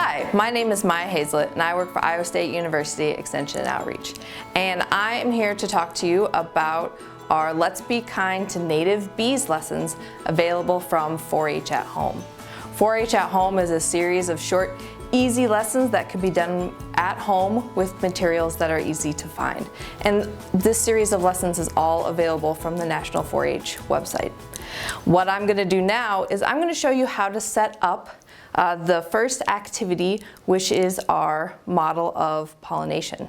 Hi, my name is Maya Hazlett and I work for Iowa State University Extension and Outreach. And I am here to talk to you about our Let's Be Kind to Native Bees lessons available from 4-H at Home. 4-H at Home is a series of short, easy lessons that can be done at home with materials that are easy to find. And this series of lessons is all available from the National 4-H website. What I'm going to do now is I'm going to show you how to set up the first activity, which is our model of pollination.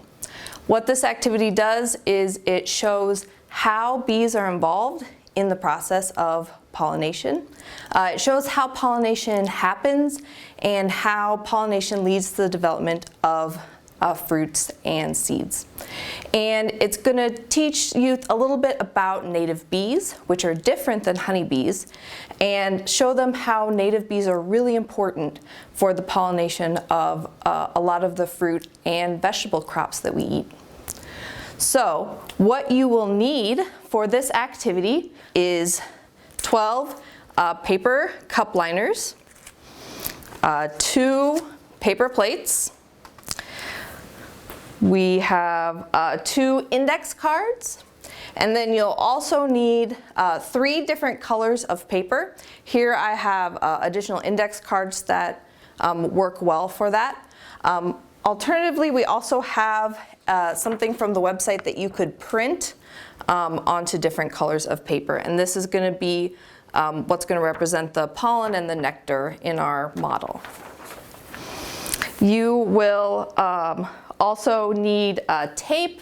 What this activity does is it shows how bees are involved in the process of pollination. It shows how pollination happens and how pollination leads to the development of fruits and seeds. And it's going to teach you a little bit about native bees, which are different than honeybees, and show them how native bees are really important for the pollination of a lot of the fruit and vegetable crops that we eat. So what you will need for this activity is 12 paper cup liners, 2 paper plates. We have 2 index cards, and then you'll also need 3 different colors of paper. Here I have additional index cards that work well for that. Alternatively, we also have something from the website that you could print onto different colors of paper, and this is going to be what's going to represent the pollen and the nectar in our model. You will also need tape,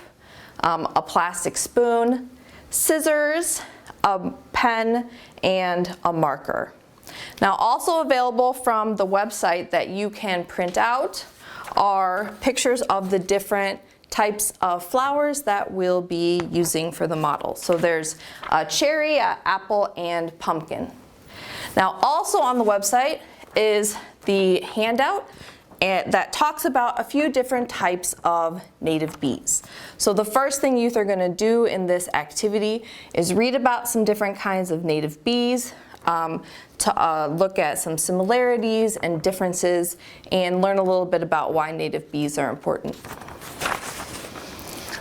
a plastic spoon, scissors, a pen, and a marker. Now, also available from the website that you can print out are pictures of the different types of flowers that we'll be using for the model. So there's cherry, apple, and pumpkin. Now, also on the website is the handout that talks about a few different types of native bees. So the first thing youth are going to do in this activity is read about some different kinds of native bees, to look at some similarities and differences, and learn a little bit about why native bees are important.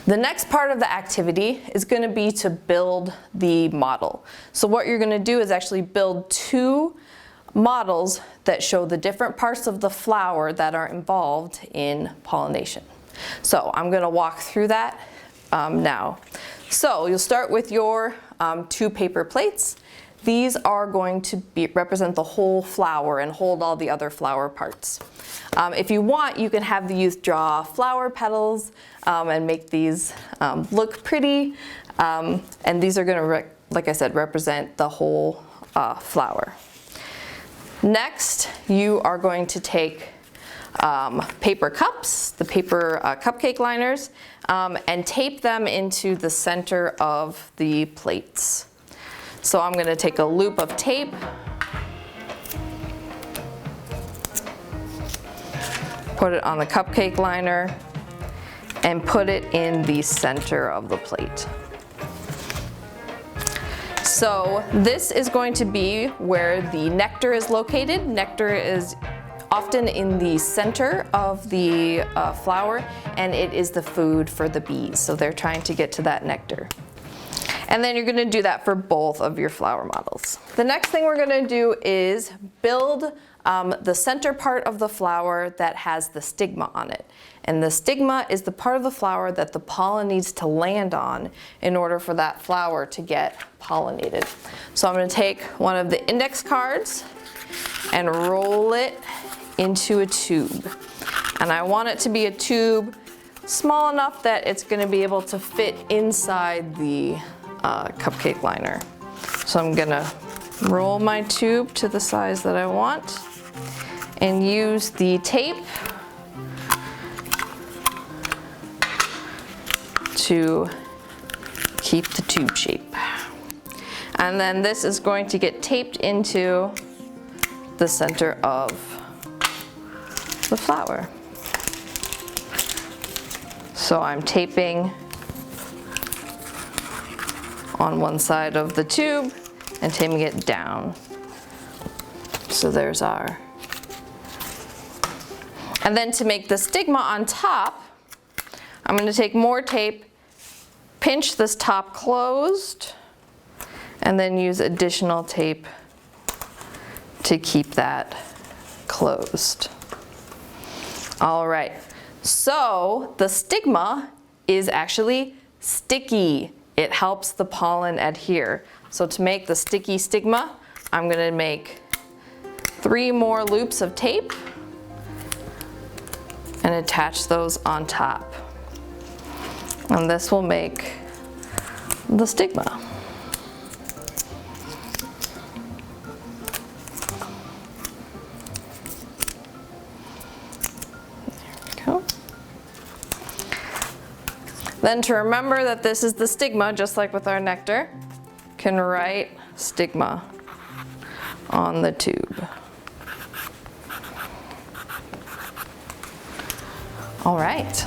The next part of the activity is going to be to build the model. So what you're going to do is actually build 2 models that show the different parts of the flower that are involved in pollination. So I'm going to walk through that now. So you'll start with your 2 paper plates. These are going to represent the whole flower and hold all the other flower parts. If you want, you can have the youth draw flower petals and make these look pretty. And these are going to, like I said, represent the whole flower. Next, you are going to take paper cups, the paper cupcake liners, and tape them into the center of the plates. So I'm going to take a loop of tape, put it on the cupcake liner, and put it in the center of the plate. So this is going to be where the nectar is located. Nectar is often in the center of the flower, and it is the food for the bees. So they're trying to get to that nectar. And then you're going to do that for both of your flower models. The next thing we're going to do is build the center part of the flower that has the stigma on it. And the stigma is the part of the flower that the pollen needs to land on in order for that flower to get pollinated. So I'm going to take one of the index cards and roll it into a tube. And I want it to be a tube small enough that it's going to be able to fit inside the cupcake liner. So I'm going to roll my tube to the size that I want and use the tape to keep the tube shape. And then this is going to get taped into the center of the flower. So I'm taping on one side of the tube and taping it down. So there's our And then to make the stigma on top, I'm going to take more tape, pinch this top closed, and then use additional tape to keep that closed. All right, so the stigma is actually sticky. It helps the pollen adhere. So to make the sticky stigma, I'm going to make 3 more loops of tape and attach those on top. And this will make the stigma. There we go. Then to remember that this is the stigma, just like with our nectar, you can write stigma on the tube. All right.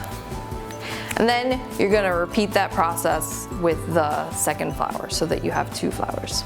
And then you're going to repeat that process with the second flower so that you have 2 flowers.